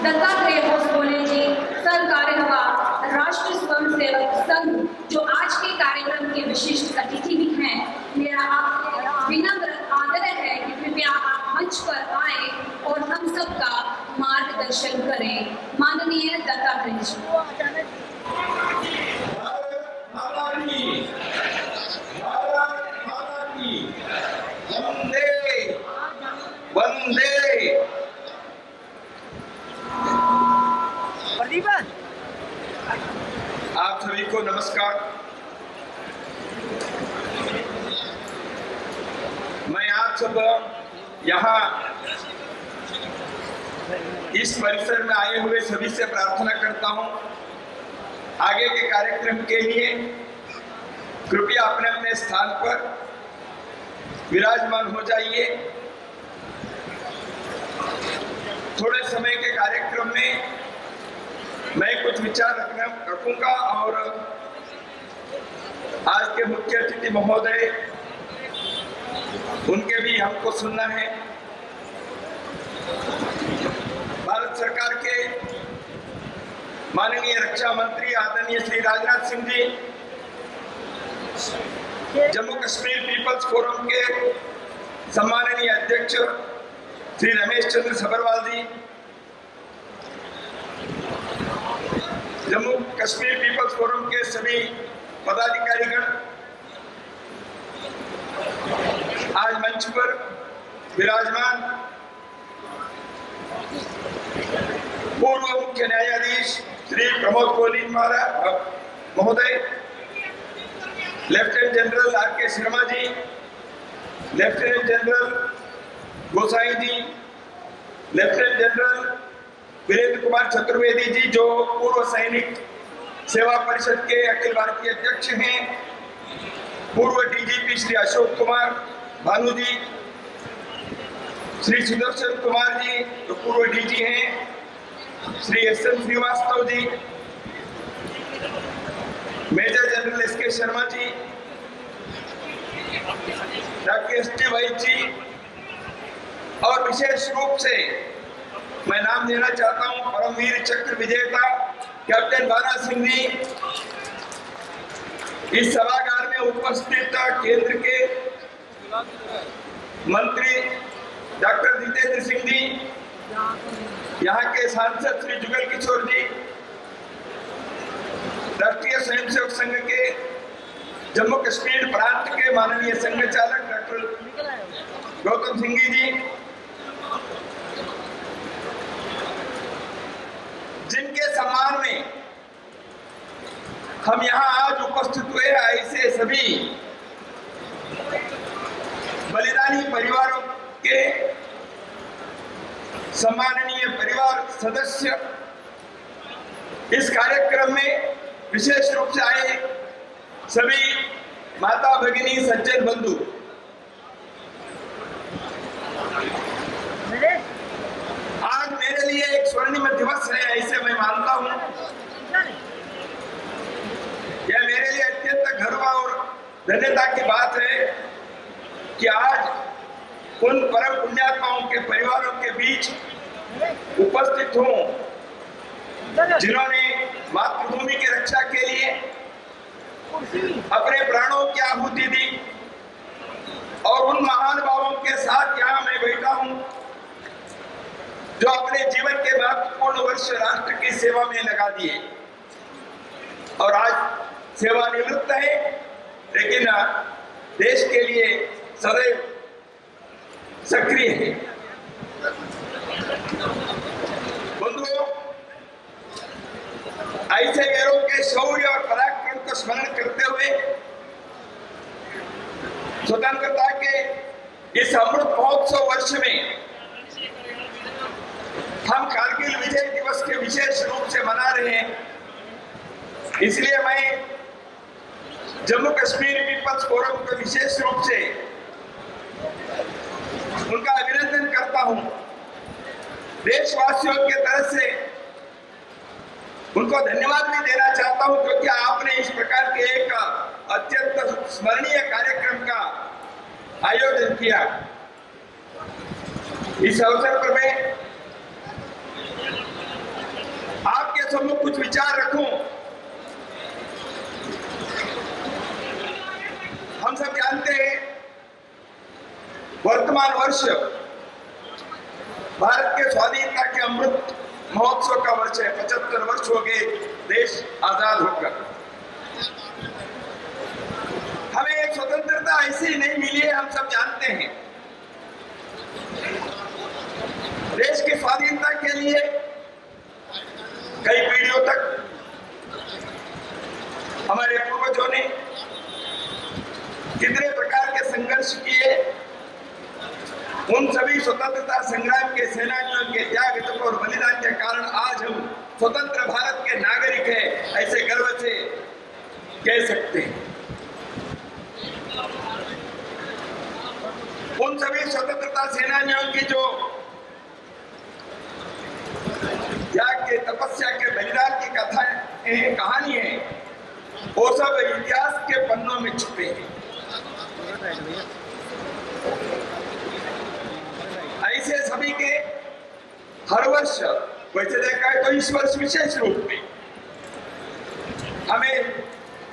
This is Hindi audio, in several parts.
दत्तात्रेय होसबोले जी, संघ कार्यवाह, राष्ट्रीय स्वयंसेवक संघ, जो आज के कार्यक्रम के विशिष्ट अतिथि भी हैं, मेरा आपसे विनम्र आग्रह है कि कृपया आप मंच पर आए और हम सबका मार्गदर्शन करें। माननीय दत्तात्रेय जी। वंदे। आप सभी को नमस्कार। मैं आप सब यहाँ इस परिसर में आए हुए सभी से प्रार्थना करता हूँ, आगे के कार्यक्रम के लिए कृपया अपने अपने स्थान पर विराजमान हो जाइए। थोड़े समय के कार्यक्रम में मैं कुछ विचार रखूंगा और आज के मुख्य अतिथि महोदय, उनके भी हमको सुनना है। भारत सरकार के माननीय रक्षा मंत्री आदरणीय श्री राजनाथ सिंह जी, जम्मू कश्मीर पीपल्स फोरम के सम्माननीय अध्यक्ष श्री रमेश चंद्र सभरवाल जी, जम्मू कश्मीर पीपल्स फोरम के सभी पदाधिकारीगण आज मंच पर विराजमान, पूर्व मुख्य न्यायाधीश श्री प्रमोद कोहली महाराज महोदय, lieutenant general R K. Sharma ji, lieutenant general गोसाई जी, लेफ्टिनेंट जनरल वीरेंद्र कुमार चतुर्वेदी जी, जो पूर्व सैनिक सेवा परिषद के अखिल भारतीय अध्यक्ष हैं, पूर्व डीजीपी श्री अशोक कुमार भानु जी, श्री सुदर्शन कुमार जी जो पूर्व डीजी हैं, Shri SN. Srivastava ji, major general SK. Sharma ji, doctor ST. Vice जी, और विशेष रूप से मैं नाम देना चाहता हूं परमवीर चक्र विजेता कैप्टन बाला सिंह जी, इस सभागार में उपस्थित केंद्र के मंत्री डॉक्टर जितेंद्र सिंह जी, यहाँ के सांसद श्री जुगल किशोर जी, राष्ट्रीय स्वयंसेवक संघ के जम्मू कश्मीर प्रांत के माननीय संघ चालक डॉक्टर गौतम सिंह जी, जिनके सम्मान में हम यहाँ आज उपस्थित हुए, ऐसे सभी बलिदानी परिवारों के सम्माननीय परिवार सदस्य इस कार्यक्रम में विशेष रूप से आए सभी माता भगिनी सज्जन बंधु, आज मेरे लिए एक स्वर्णिम दिवस है, ऐसे मैं मानता हूं। यह मेरे लिए अत्यंत गर्व और धन्यता की बात है कि आज उन परम पुण्यात्माओं के परिवारों के बीच उपस्थित हूं, जिन्होंने मातृभूमि की रक्षा के लिए अपने प्राणों की आहुति दी, और उन महान भावों के साथ यहाँ मैं बैठा हूं, जो अपने जीवन के महत्वपूर्ण वर्ष राष्ट्र की सेवा में लगा दिए और आज सेवानिवृत्त है, लेकिन देश के लिए सदैव सक्रिय है। बंधुओं, ऐसे वीरों के शौर्य और पराक्रम को स्मरण करते हुए स्वतंत्रता के इस अमृत महोत्सव वर्ष में हम कारगिल विजय दिवस के विशेष रूप से मना रहे हैं। इसलिए मैं जम्मू कश्मीर पीपल्स फोरम को विशेष रूप से उनका अभिनंदन करता हूं। देशवासियों के तरफ से उनको धन्यवाद भी देना चाहता हूं, क्योंकि आपने इस प्रकार के एक अत्यंत स्मरणीय कार्यक्रम का आयोजन किया। इस अवसर पर मैं आपके सम्मुख कुछ विचार रखूं। हम सब जानते हैं वर्तमान वर्ष भारत के स्वाधीनता के अमृत महोत्सव का वर्ष है। 75 वर्ष हो गए देश आजाद होकर। हमें एक स्वतंत्रता ऐसी नहीं मिली है, हम सब जानते हैं। देश की स्वाधीनता के लिए कई पीढ़ियों तक हमारे पूर्वजों ने कितने प्रकार के संघर्ष किए। उन सभी स्वतंत्रता संग्राम के सेनानियों के त्याग और बलिदान के कारण आज हम स्वतंत्र भारत के नागरिक हैं, ऐसे गर्व से कह सकते हैं। उन सभी स्वतंत्रता सेनानियों की जो त्याग के, तपस्या के, बलिदान की कथाएं, कहानी है, वो सब इतिहास के पन्नों में छुपे हैं। ऐसे सभी के हर वर्ष वैसे देखा है तो इस वर्ष विशेष रूप में हमें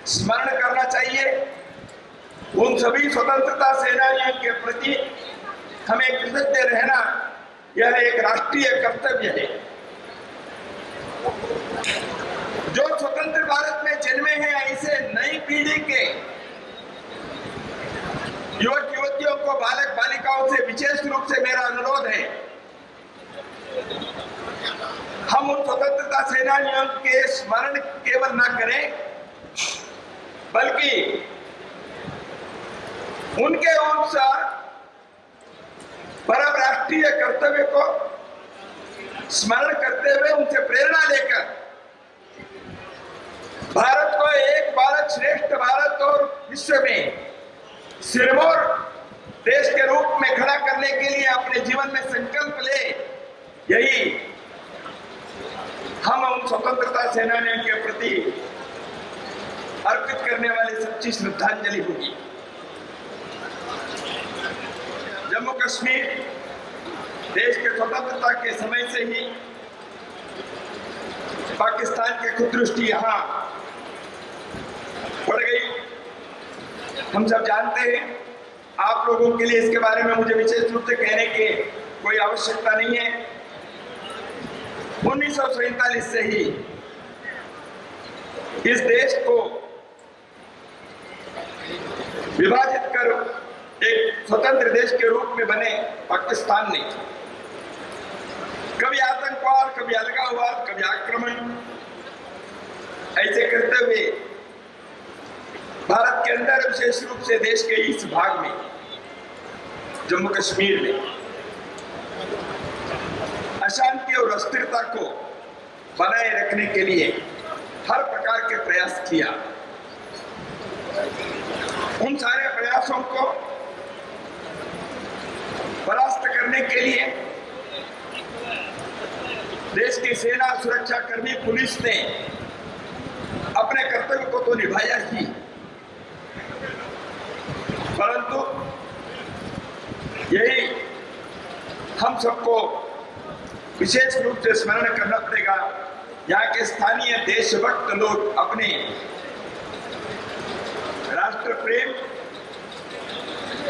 स्मरण करना चाहिए। उन सभी स्वतंत्रता सेनानियों के प्रति हमें कृतज्ञ रहना यह एक राष्ट्रीय कर्तव्य है। जो स्वतंत्र भारत में जन्मे हैं, ऐसे नई पीढ़ी के युवक युवतियों को, बालक बालिकाओं से विशेष रूप से मेरा अनुरोध है, हम उन स्वतंत्रता सेनानियों के स्मरण केवल ना करें, बल्कि उनके उस परम राष्ट्रीय कर्तव्य को स्मरण करते हुए उनसे प्रेरणा लेकर भारत को एक भारत श्रेष्ठ भारत और विश्व में सिरमौर देश के रूप में खड़ा करने के लिए अपने जीवन में संकल्प ले। यही हम उन स्वतंत्रता सेनानियों के प्रति अर्पित करने वाली सच्ची श्रद्धांजलि होगी। जम्मू कश्मीर देश के स्वतंत्रता के समय से ही पाकिस्तान की कुदृष्टि यहाँ बढ़ गई। हम सब जानते हैं, आप लोगों के लिए इसके बारे में मुझे विशेष रूप से कहने की कोई आवश्यकता नहीं है। 1947 से ही इस देश को विभाजित कर एक स्वतंत्र देश के रूप में बने पाकिस्तान ने कभी आतंकवाद, कभी अलगाववाद, कभी आक्रमण ऐसे करते हुए भारत के अंदर, विशेष रूप से देश के इस भाग में, जम्मू कश्मीर में अशांति और अस्थिरता को बनाए रखने के लिए हर प्रकार के प्रयास किया। उन सारे प्रयासों को परास्त करने के लिए देश की सेना, सुरक्षा कर्मी, पुलिस ने अपने कर्तव्य को तो निभाया ही, परंतु यही हम सबको विशेष रूप से स्मरण करना पड़ेगा। यहाँ के स्थानीय देशभक्त लोग अपने राष्ट्र प्रेम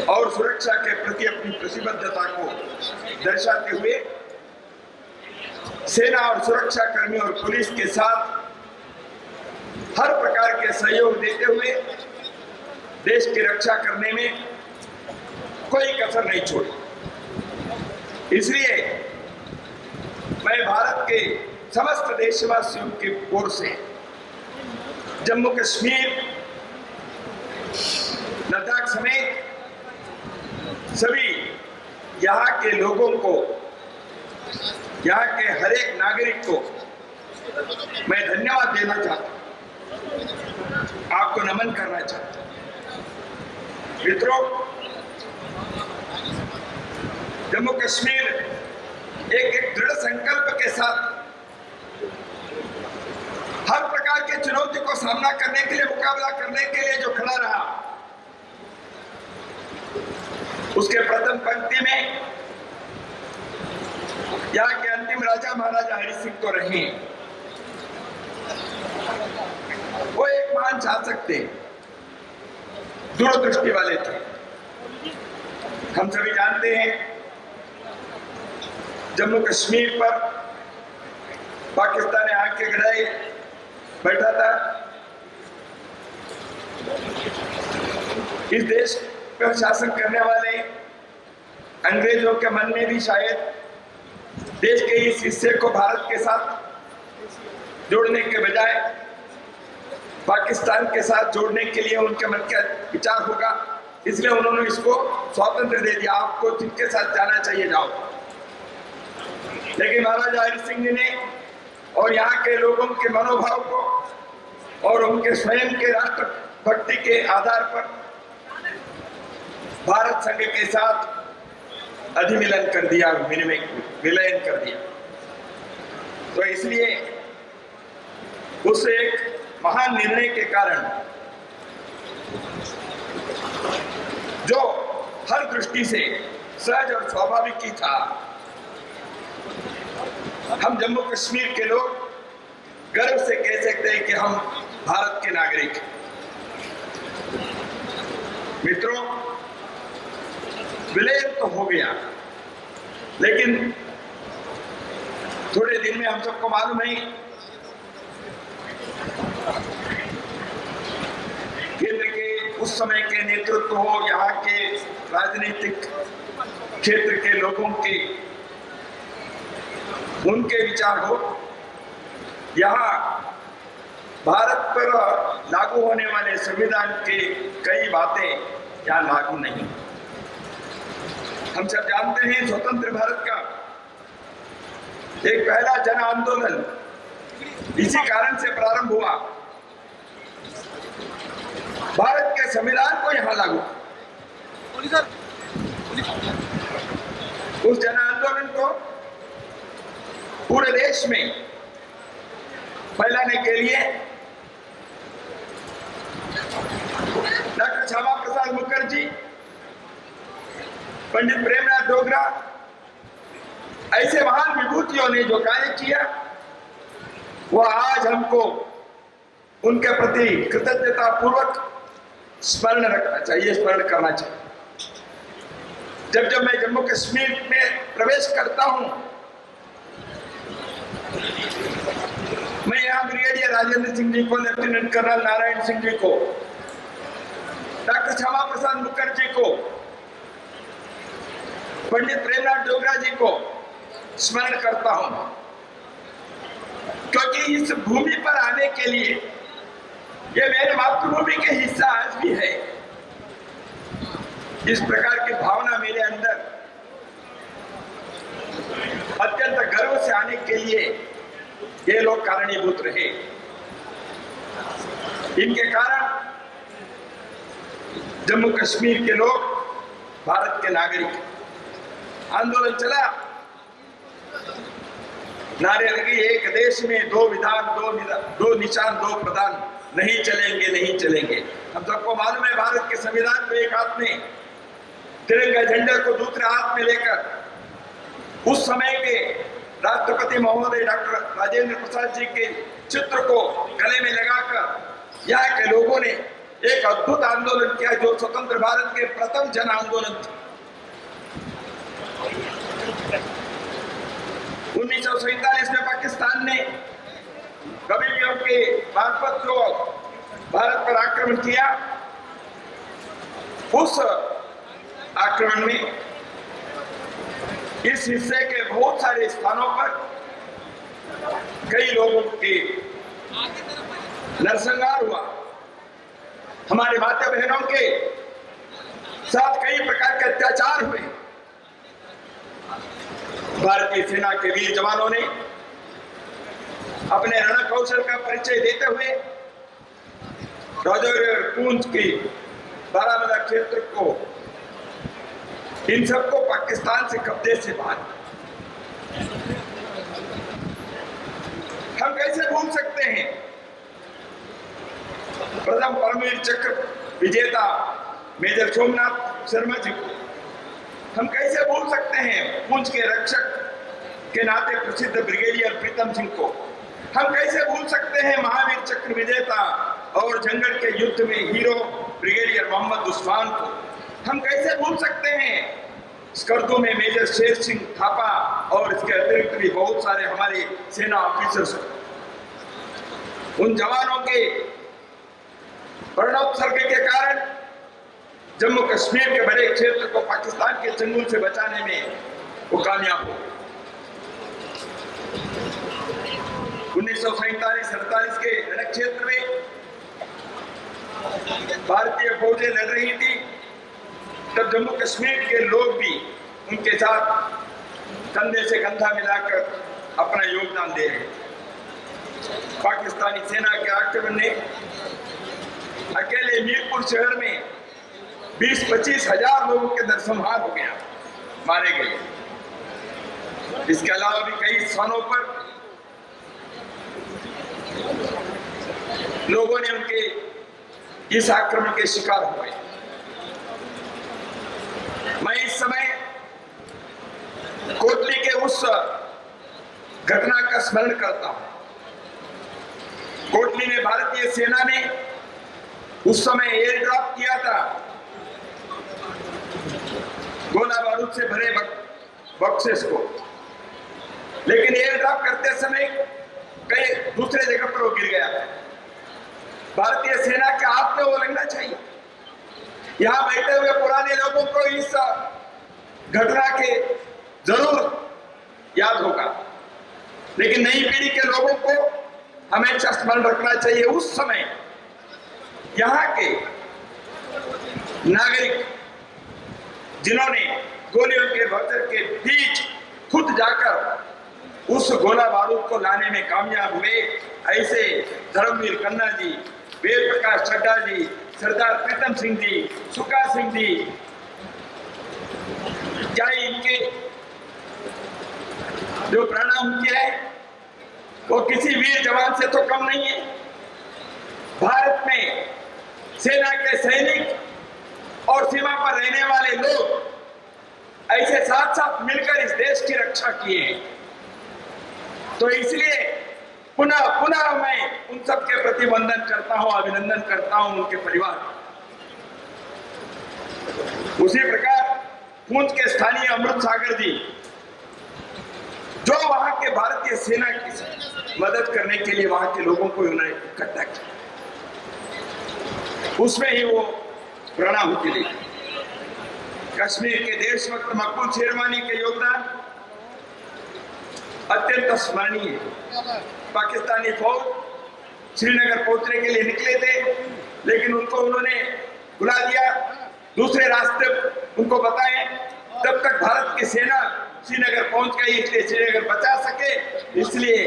और सुरक्षा के प्रति अपनी प्रतिबद्धता को दर्शाते हुए सेना और सुरक्षा कर्मी और पुलिस के साथ हर प्रकार के सहयोग देते हुए देश की रक्षा करने में कोई कसर नहीं छोड़ी। इसलिए मैं भारत के समस्त देशवासियों की ओर से जम्मू कश्मीर, लद्दाख समेत सभी यहाँ के लोगों को, यहाँ के हर एक नागरिक को मैं धन्यवाद देना चाहता हूँ, आपको नमन करना चाहता हूँ। मित्रों, जम्मू कश्मीर एक दृढ़ संकल्प के साथ हर प्रकार के चुनौती को सामना करने के लिए, मुकाबला करने के लिए जो खड़ा रहा, उसके प्रथम पंक्ति में यहाँ के अंतिम राजा महाराजा हरि सिंह तो रहे, वो एक महान शासक थे, दूरदृष्टि वाले थे। हम सभी जानते हैं जम्मू कश्मीर पर पाकिस्तान ने आके गड़ाई बैठा था। इस देश पर शासन करने वाले अंग्रेजों के मन में भी शायद देश के इस हिस्से को भारत के साथ जोड़ने के बजाय पाकिस्तान के साथ जोड़ने के लिए उनके मन का विचार होगा, इसलिए उन्होंने इसको स्वातंत्र दे दिया, आपको जिनके साथ जाना चाहिए जाओ। लेकिन महाराजा हरि सिंह जी ने और यहाँ के लोगों के मनोभाव को और उनके स्वयं के राष्ट्र भक्ति के आधार पर भारत संघ के साथ अधिमिलन कर दिया, विलयन कर दिया। तो इसलिए उस एक महान निर्णय के कारण जो हर दृष्टि से सहज और स्वाभाविक ही था, हम जम्मू कश्मीर के लोग गर्व से कह सकते हैं कि हम भारत के नागरिक हैं। मित्रों, विलयन तो हो गया, लेकिन थोड़े दिन में हम सबको मालूम है केंद्र के उस समय के नेतृत्व हो, यहाँ के राजनीतिक क्षेत्र के लोगों के उनके विचार हो, यहाँ भारत पर लागू होने वाले संविधान के कई बातें यहाँ लागू नहीं। हम सब जानते हैं स्वतंत्र भारत का एक पहला जन आंदोलन इसी कारण से प्रारंभ हुआ, भारत के संविधान को यहाँ लागू। उस जन आंदोलन को पूरे देश में फैलाने के लिए डॉक्टर श्यामा प्रसाद मुखर्जी, पंडित प्रेमनाथ डोगरा, ऐसे महान विभूतियों ने जो कार्य किया, वह आज हमको उनके प्रति कृतज्ञता पूर्वक स्मरण रखना चाहिए, स्मरण करना चाहिए। जब जब मैं जम्मू कश्मीर में प्रवेश करता हूं, मैं यहाँ ब्रिगेडियर राजेंद्र सिंह जी को, लेफ्टिनेंट कर्नल नारायण सिंह जी को, डॉक्टर श्यामा प्रसाद मुखर्जी को, पंडित प्रेमनाथ डोगरा जी को स्मरण करता हूं, क्योंकि इस भूमि पर आने के लिए ये मेरे मातृभूमि के हिस्सा आज भी है। इस प्रकार की भावना मेरे अंदर अत्यंत गर्व से आने के लिए ये लोग कारणीभूत रहे। इनके कारण जम्मू कश्मीर के लोग भारत के नागरिक। आंदोलन चला, नारे लगी, एक देश में दो विधान, दो निशान, दो प्रधान, नहीं चलेंगे, नहीं चलेंगे। हम सबको मालूम है भारत के संविधान को एक हाथ में, तिरंगा झंडे को दूसरे हाथ में लेकर उस समय के राष्ट्रपति महोदय डॉक्टर राजेंद्र प्रसाद जी के चित्र को गले में लगाकर यहाँ के लोगों ने एक अद्भुत आंदोलन किया, जो स्वतंत्र भारत के प्रथम जन आंदोलन था। 1947 में पाकिस्तान ने कबीलियों के मार्फत जो भारत पर आक्रमण किया, उस आक्रमण में इस हिस्से के बहुत सारे स्थानों पर कई लोगों के नरसंहार हुआ। हमारे माता बहनों के साथ कई प्रकार के अत्याचार हुए। भारतीय सेना के वीर जवानों ने अपने रण कौशल का परिचय देते हुए राजौरी और पूंछ की बारामूला क्षेत्र को, इन सबको पाकिस्तान से कब्जे से बाहर। हम कैसे भूल सकते हैं प्रथम परमवीर चक्र विजेता मेजर सोमनाथ शर्मा जी को? हम कैसे भूल सकते हैं पूंछ के रक्षक के नाते प्रसिद्ध ब्रिगेडियर प्रीतम सिंह को? हम कैसे भूल सकते हैं महावीर चक्र विजेता और जंगल के युद्ध में हीरो ब्रिगेडियर मोहम्मद उस्मान को? हम कैसे भूल सकते हैं स्कर्दू में मेजर शेर सिंह थापा और इसके अतिरिक्त भी बहुत सारे हमारे सेना ऑफिसर्स, उन जवानों के प्राणोत्सर्ग के कारण जम्मू कश्मीर के बड़े क्षेत्र को पाकिस्तान के चंगुल से बचाने में वो कामयाब हो। 1947-48 के रणक क्षेत्र में भारतीय फौजें लड़ रही थी, तब जम्मू कश्मीर के लोग भी उनके साथ कंधे से कंधा मिलाकर अपना योगदान दे रहे। पाकिस्तानी सेना के आक्रमण ने अकेले मीरपुर शहर में 20-25 हजार लोगों के नरसंहार हो गया, मारे गए। इसके अलावा भी कई स्थानों पर लोगों ने उनके इस आक्रमण के शिकार हुए। मैं इस समय कोटली के उस घटना का स्मरण करता हूं। कोटली में भारतीय सेना ने उस समय एयर ड्रॉप किया था गोला बारूद से भरे बॉक्सेस को, लेकिन एयर ड्रॉप करते समय कई दूसरे जगह पर वो गिर गया था। भारतीय सेना के हाथ में वो लगना चाहिए। यहां बैठे हुए पुराने लोगों को इस घटना के जरूर याद होगा, लेकिन नई पीढ़ी के लोगों को हमेशा स्मरण रखना चाहिए उस समय यहाँ के नागरिक जिन्होंने गोलियों के भगदड़ के बीच खुद जाकर उस गोला बारूद को लाने में कामयाब हुए। ऐसे धर्मवीर खन्ना जी, वीर प्रकाश चड्ढा जी, सरदार प्रीतम सिंह जी, सुखा सिंह जी, क्या इनके जो प्राणाहुति है वो किसी वीर जवान से तो कम नहीं है। भारत में सेना के सैनिक और सीमा पर रहने वाले लोग ऐसे साथ साथ मिलकर इस देश की रक्षा किए। तो इसलिए पुनः पुनः मैं उन सबके प्रति वंदन करता हूं, अभिनंदन करता हूं उनके परिवार। उसी प्रकार पूंछ के स्थानीय अमृत सागर जी, जो वहां के भारतीय सेना की मदद करने के लिए वहां के लोगों को उन्होंने इकट्ठा किया, उसमें ही वो प्राणाहुति दी। कश्मीर के देशभक्त मकबूल शेरवानी के योगदान अत्यंत स्मरणीय है। पाकिस्तानी फौज श्रीनगर पहुंचने के लिए निकले थे, लेकिन उनको उन्होंने बुला दिया, दूसरे रास्ते उनको बताए। तब तक भारत की सेना श्रीनगर पहुंच गई, इसलिए श्रीनगर बचा सके। इसलिए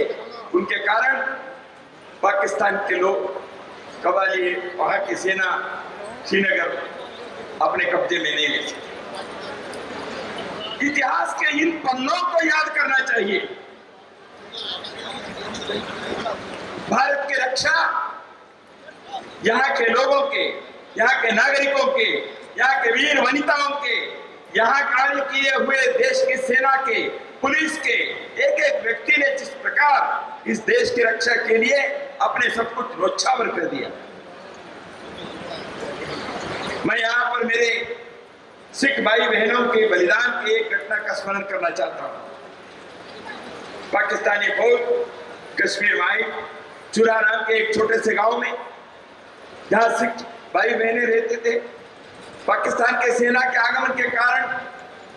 उनके कारण पाकिस्तान के लोग कबाली, वहां की सेना श्रीनगर अपने कब्जे में नहीं ले सके। इतिहास के इन पन्नों को याद करना चाहिए। भारत की रक्षा यहाँ के लोगों के, यहाँ के नागरिकों के, यहाँ के वीर वनिताओं के, यहाँ कार्य किए हुए देश की सेना के, पुलिस के एक एक व्यक्ति ने जिस प्रकार इस देश की रक्षा के लिए अपने सब कुछ न्योछावर कर दिया। मैं यहाँ पर मेरे सिख भाई बहनों के बलिदान की एक घटना का स्मरण करना चाहता हूँ। पाकिस्तानी फौज कश्मीर में आई, चुरा नाम के एक छोटे से गांव में, जहां सिख भाई बहनें रहते थे। पाकिस्तान के सेना के आगमन के कारण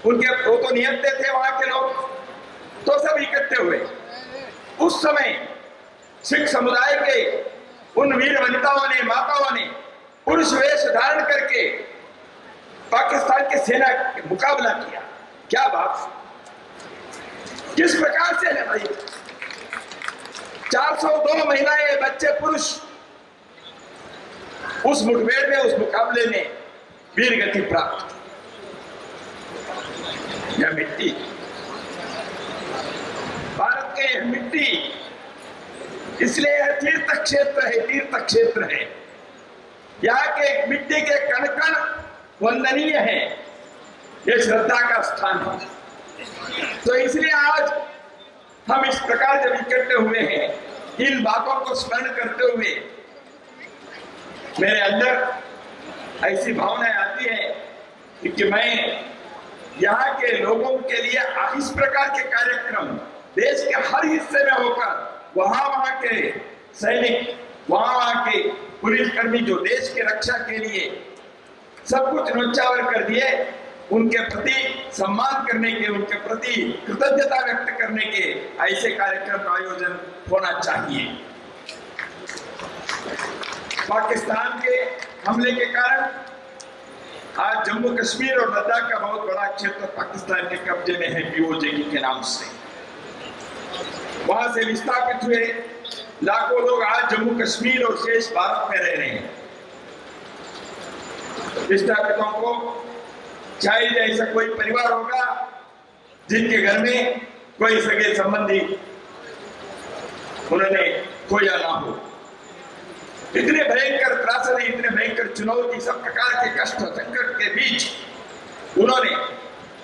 उनके वो तो नियंत्रित थे वहां के लोग, तो सब इकट्ठे हुए। उस समय सिख समुदाय के उन वीर वनिताओं ने, माताओं ने पुरुष वेश धारण करके पाकिस्तान की सेना के मुकाबला किया। क्या बात, किस प्रकार से है भाई। 402 महिलाएं, बच्चे, पुरुष उस मुठभेड़ में, उस मुकाबले में वीर गति प्राप्त। यह मिट्टी, भारत के यह मिट्टी, इसलिए यह तीर्थ क्षेत्र है, तीर्थ क्षेत्र है। यहाँ के मिट्टी के कण कण वंदनीय है, यह श्रद्धा का स्थान है। तो इसलिए आज हम इस प्रकार जब इकट्ठे हुए हैं, इन बातों को स्मरण करते हुए मेरे अंदर ऐसी भावना आती है कि मैं यहाँ के लोगों के लिए इस प्रकार के कार्यक्रम देश के हर हिस्से में होकर वहाँ के सैनिक, वहाँ के पुलिसकर्मी जो देश की रक्षा के लिए सब कुछ न्योछावर कर दिए, उनके प्रति सम्मान करने के, उनके प्रति कृतज्ञता व्यक्त करने के ऐसे कार्यक्रम का आयोजन होना चाहिए। पाकिस्तान के हमले के कारण आज जम्मू कश्मीर और लद्दाख का बहुत बड़ा क्षेत्र पाकिस्तान के कब्जे में है पीओजे के नाम से। वहां से विस्थापित हुए लाखों लोग आज जम्मू कश्मीर और शेष भारत में रह रहे हैं। विस्थापितों को शायद ऐसा कोई परिवार होगा जिनके घर में कोई सगे संबंधी उन्होंने खोया ना हो। इतने भयंकर त्रासदी, इतने भयंकर चुनौती, सब प्रकार के कष्ट संकट के बीच उन्होंने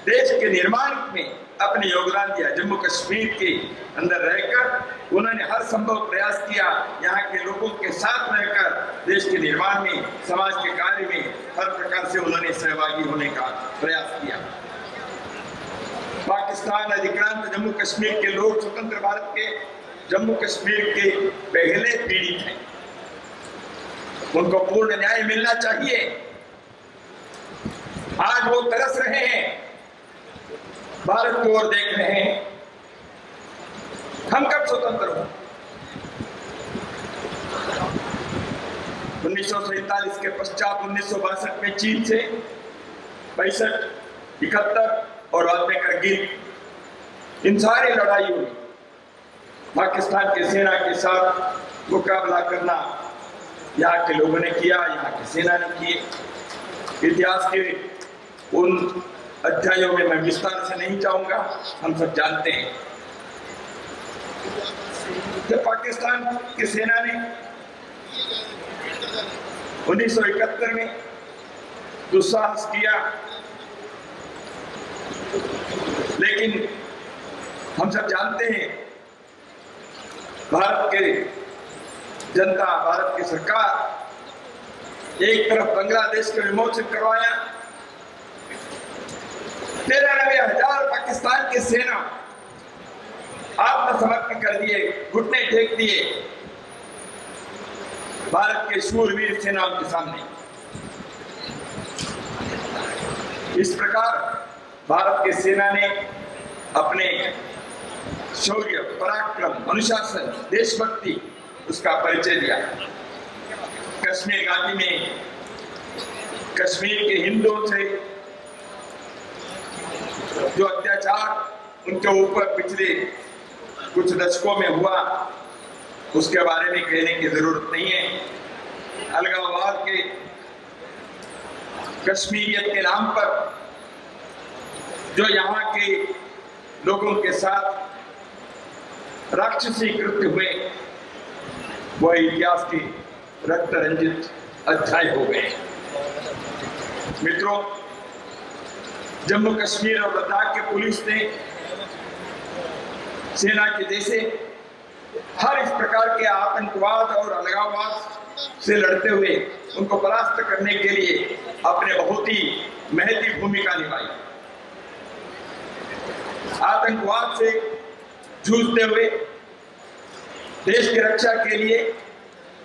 देश के निर्माण में अपने योगदान दिया। जम्मू कश्मीर के अंदर रहकर उन्होंने हर संभव प्रयास किया, यहाँ के लोगों के साथ रहकर देश के निर्माण में, समाज के कार्य में हर प्रकार से उन्होंने सहभागी होने का प्रयास किया। पाकिस्तान अधिक्रांत जम्मू कश्मीर के लोग स्वतंत्र भारत के जम्मू कश्मीर के पहले पीड़ित हैं। उनको पूर्ण न्याय मिलना चाहिए। आज वो तरस रहे हैं, भारत की ओर देख रहे हैं, हम कब स्वतंत्र हो। 1947 के पश्चात 1962 में चीन से 65, 71 और बाद में करगिल, इन सारी लड़ाइयों में पाकिस्तान की सेना के साथ मुकाबला करना यहाँ के लोगों ने किया, यहाँ की सेना ने किए। इतिहास के उन अध्यायों में मैं विस्तार से नहीं जाऊंगा, हम सब जानते हैं। जब पाकिस्तान की सेना ने 1971 में दुस्साहस किया, लेकिन हम सब जानते हैं भारत के जनता, भारत की सरकार एक तरफ बांग्लादेश को विमोचित करवाया, 93,000 पाकिस्तान की सेना आत्मसमर्पण कर दिए, घुटने टेक दिए भारत के शूरवीर सेनाओं के सामने। इस प्रकार भारत की सेना ने अपने शौर्य, पराक्रम, अनुशासन, देशभक्ति उसका परिचय दिया। कश्मीर घाटी में कश्मीर के हिंदुओं से जो अत्याचार उनके ऊपर पिछले कुछ दशकों में हुआ, उसके बारे में कहने की जरूरत नहीं है। अलगाववाद के, कश्मीरियत के नाम पर जो यहाँ के लोगों के साथ राक्षसी कृत्य हुए, वह इतिहास के रक्त रंजित अध्याय हो गए। मित्रों, जम्मू कश्मीर और लद्दाख के पुलिस ने सेना के जैसे हर इस प्रकार के आतंकवाद और अलगाववाद से लड़ते हुए उनको परास्त करने के लिए अपने बहुत ही महती भूमिका निभाई। आतंकवाद से जूझते हुए देश की रक्षा के लिए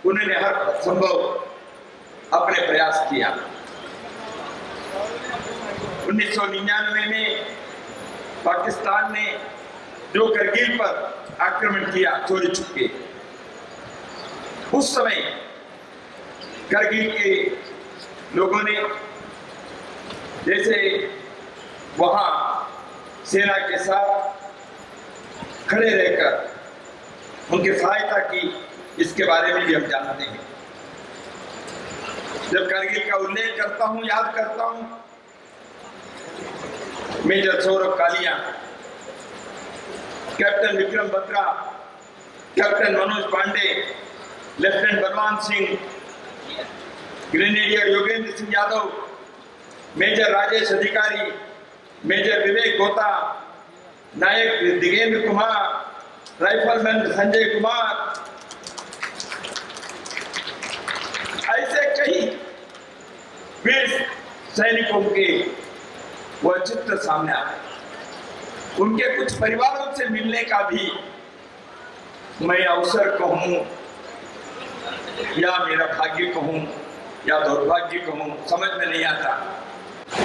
उन्होंने हर संभव अपने प्रयास किया। 1999 में पाकिस्तान ने जो करगिल पर आक्रमण किया चोरी छुपके, उस समय करगिल के लोगों ने जैसे वहां सेना के साथ खड़े रहकर उनकी सहायता की, इसके बारे में भी हम जानते हैं। जब करगिल का उल्लेख करता हूं, याद करता हूं, major Saurabh Kalia, captain Vikram Batra, captain Manoj Pandey, lieutenant Balwan Singh, grenadier Yogendra Singh Yadav, major Rajesh Adhikari, major Vivek Gupta, Naik Digendra Kumar, rifleman Sanjay Kumar, ऐसे कई वीर सैनिकों के वह चित्र सामने आए। उनके कुछ परिवारों से मिलने का भी मैं अवसर कहूं या मेरा भाग्य कहूं या दुर्भाग्य कहूं, समझ में नहीं आता।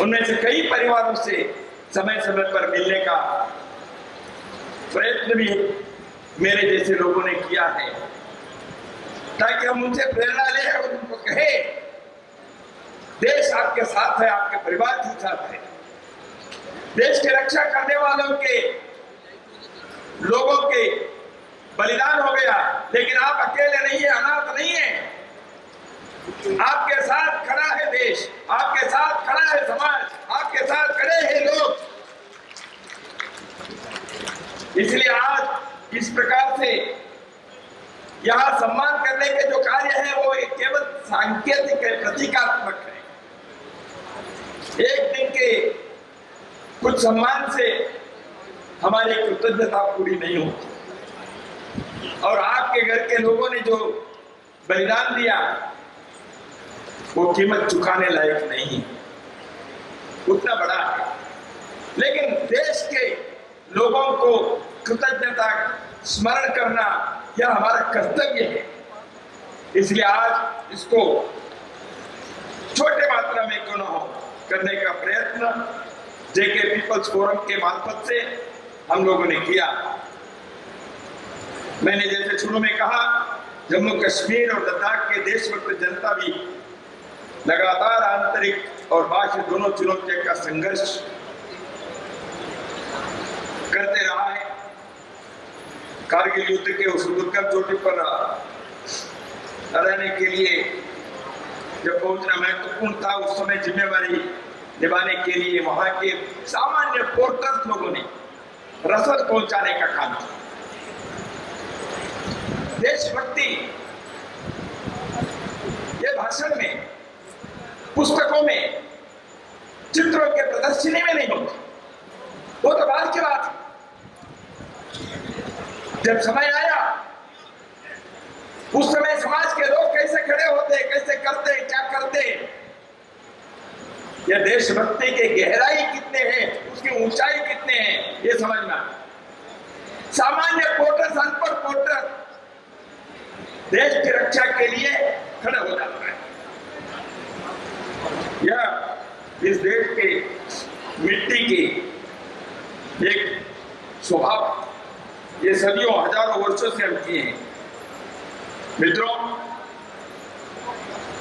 उनमें से कई परिवारों से समय समय पर मिलने का प्रयत्न भी मेरे जैसे लोगों ने किया है, ताकि हम उनसे प्रेरणा लें और उनको कहे देश आपके साथ है, आपके परिवार के साथ है। देश की रक्षा करने वालों के लोगों के बलिदान हो गया, लेकिन आप अकेले नहीं है, अनाथ नहीं है। आपके साथ खड़ा है देश, आपके साथ खड़ा है समाज, आपके साथ खड़े हैं लोग। इसलिए आज इस प्रकार से यहाँ सम्मान करने के जो कार्य है वो केवल सांकेतिक है, प्रतीकात्मक है। एक दिन के कुछ सम्मान से हमारी कृतज्ञता पूरी नहीं होती, और आपके घर के लोगों ने जो बलिदान दिया वो कीमत चुकाने लायक नहीं, उतना बड़ा है। लेकिन देश के लोगों को कृतज्ञता स्मरण करना यह हमारा कर्तव्य है। इसलिए आज इसको छोटे मात्रा में क्यों न हो करने का प्रयत्न जेके पीपल्स फोरम के मार्फत से हम लोगों ने किया। मैंने जैसे शुरू में कहा, जम्मू कश्मीर और लद्दाख के देशभक्त जनता भी लगातार आंतरिक और बाह्य दोनों चुनौतियों का संघर्ष करते रहा है। कारगिल युद्ध के उस दुर्गम चोटी पर रहने के लिए जब पहुंचना महत्वपूर्ण था, उस समय जिम्मेवारी निभाने के लिए वहां के सामान्य पोर्टर्स लोगों ने रसद पहुंचाने का काम किया। देशभक्ति ये भाषण में, पुस्तकों में, चित्रों के प्रदर्शनी में नहीं होती, वो तो बाद की बात है। जब समय आया उस समय समाज के लोग कैसे खड़े होते, कैसे करते, क्या करते, यह देशभक्ति के गहराई कितने हैं, उसकी ऊंचाई कितने हैं, ये समझना। सामान्य पोर्टर, अनपढ़ पोर्टर देश की रक्षा के लिए खड़े हो जाता है। यह इस देश के मिट्टी की एक स्वभाव, ये सदियों हजारों वर्षों से हम किए हैं। मित्रों,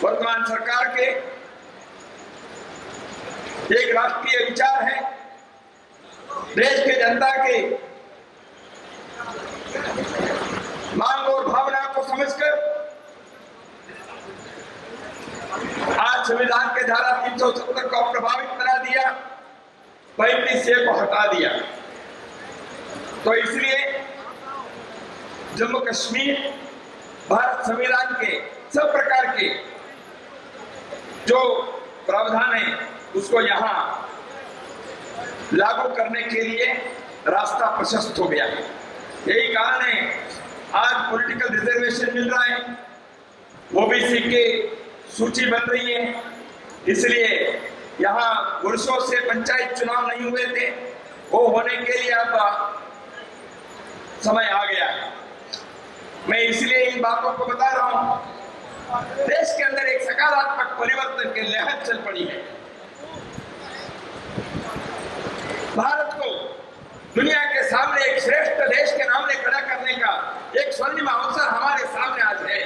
वर्तमान सरकार के एक राष्ट्रीय विचार है, देश के जनता के मांग और भावना को समझकर आज संविधान के धारा 370 को प्रभावित बना दिया, 35A को हटा दिया। तो इसलिए जम्मू कश्मीर भारत संविधान के सब प्रकार के जो प्रावधान है उसको यहाँ लागू करने के लिए रास्ता प्रशस्त हो गया है। यही कारण है आज पॉलिटिकल रिजर्वेशन मिल रहा है, ओबीसी की सूची बन रही है। इसलिए यहाँ वर्षों से पंचायत चुनाव नहीं हुए थे, वो होने के लिए अब समय आ गया है। मैं इसलिए इन बातों को बता रहा हूं। देश के अंदर एक सकारात्मक परिवर्तन की लहर चल पड़ी है। भारत को दुनिया के सामने एक श्रेष्ठ देश के नाम में खड़ा करने का एक स्वर्णिम अवसर हमारे सामने आज है।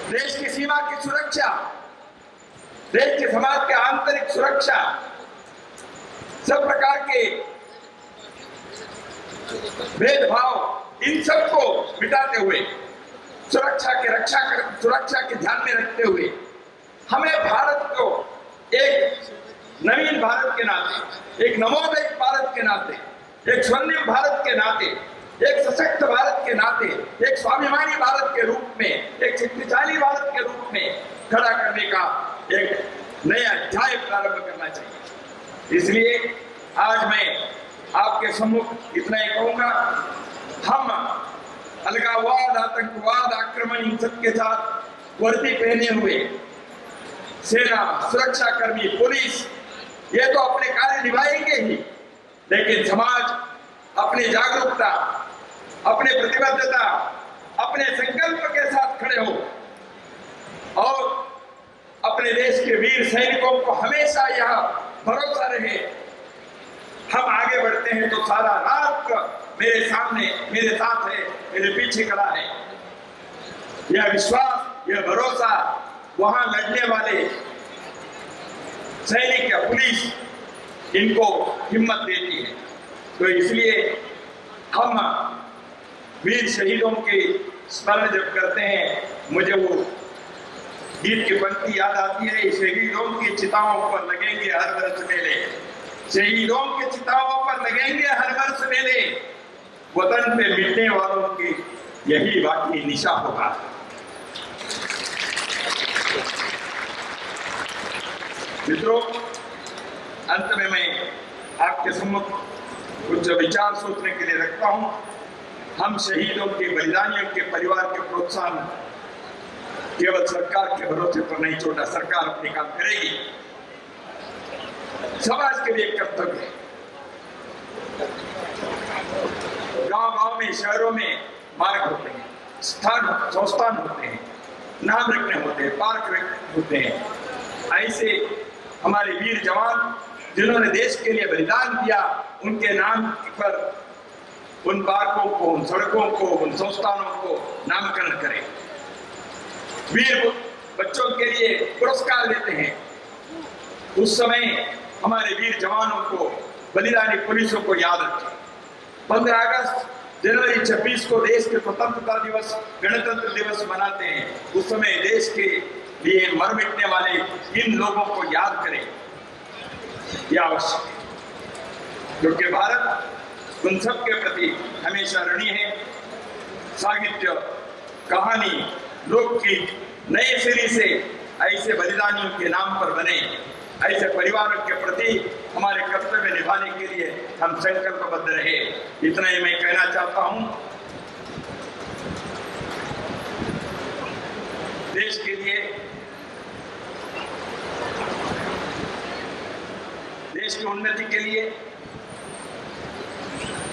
देश की सीमा की सुरक्षा, देश के समाज के आंतरिक सुरक्षा, सब प्रकार के भेदभाव, इन सबको मिटाते हुए सुरक्षा के ध्यान में रखते हुए हमें भारत को एक नवीन भारत के नाते, एक नवोदय भारत के नाते, एक स्वर्णिम भारत के नाते, एक सशक्त भारत के नाते, एक स्वाभिमानी भारत के रूप में, एक शक्तिशाली भारत के रूप में खड़ा करने का एक नया अध्याय प्रारंभ करना चाहिए। इसलिए आज मैं आपके सम्मुख इतना ही कहूंगा, हम अलगाववाद, आतंकवाद, आक्रमण, इन सब के साथ वर्दी पहने हुए सेना, सुरक्षा कर्मी, पुलिस, ये तो अपने कार्य निभाएंगे ही, लेकिन समाज अपनी जागरूकता, अपने प्रतिबद्धता, अपने संकल्प के साथ खड़े हो और अपने देश के वीर सैनिकों को हमेशा यह भरोसा रहे, हम आगे बढ़ते हैं तो सारा राष्ट्र मेरे सामने, मेरे साथ है, मेरे पीछे खड़ा है। यह विश्वास, यह भरोसा वहां लड़ने वाले सैनिक या पुलिस इनको हिम्मत देती है। तो इसलिए हम वीर शहीदों के स्मरण जब करते हैं, मुझे वो गीत की पंक्ति याद आती है, शहीदों की चिताओं पर लगेंगे हर वर्ष मेले, शहीदों की चिताओं पर लगेंगे हर वर्ष मेले, वतन पे मिटने वालों की यही बाकी निशा होगा। मित्रों, अंत में मैं आपके सम्मुख कुछ विचार सोचने के लिए रखता हूं। हम शहीदों के, बलिदानियों के परिवार के प्रोत्साहन केवल सरकार के भरोसे पर नहीं छोड़ा, सरकार अपने काम करेगी, समाज के लिए कर्तव्य है। गांव-गांव में, शहरों में मार्ग होते हैं, संस्थान होते हैं, नाम रखने होते हैं, पार्क होते हैं। ऐसे हमारे वीर जवान जिन्होंने देश के लिए बलिदान दिया, उनके नाम पर उन पार्कों को, उन सड़कों को, उन संस्थानों को नामकरण करें। वीर बच्चों के लिए पुरस्कार देते हैं, उस समय हमारे वीर जवानों को, बलिदानी पुलिसों को याद रखें। 15 अगस्त, जनवरी 26 को देश के स्वतंत्रता दिवस, गणतंत्र दिवस मनाते हैं। उस समय देश के लिए मर मिटने वाले इन लोगों को याद करें, यह आवश्यक है, क्योंकि भारत उन सब के प्रति हमेशा ऋणी है। साहित्य, कहानी, लोकगीत नए सिरे से ऐसे बलिदानियों के नाम पर बने, ऐसे परिवारों के प्रति हमारे कर्तव्य निभाने के लिए हम संकल्पबद्ध रहे। इतना ही मैं कहना चाहता हूं। देश के लिए, देश की उन्नति के लिए,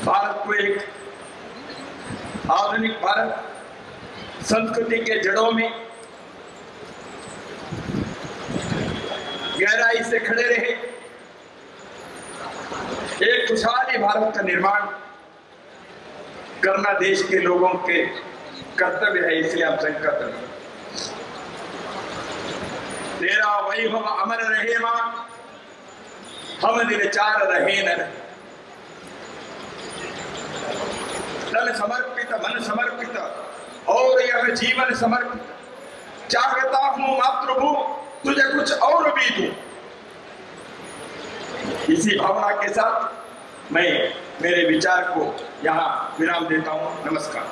भारत को एक आधुनिक भारत संस्कृति के जड़ों में गहराई से खड़े रहे, एक खुशहाली भारत का निर्माण करना देश के लोगों के कर्तव्य है। इसलिए हम संकल्प लें। तेरा वैभव अमर रहे मां, हम दिल चार रहे न। तन समर्पित, मन समर्पित और यह जीवन समर्पित, चाहता हूं मातृभू तुझे कुछ और भी दूं। इसी भावना के साथ मैं मेरे विचार को यहाँ विराम देता हूं। नमस्कार।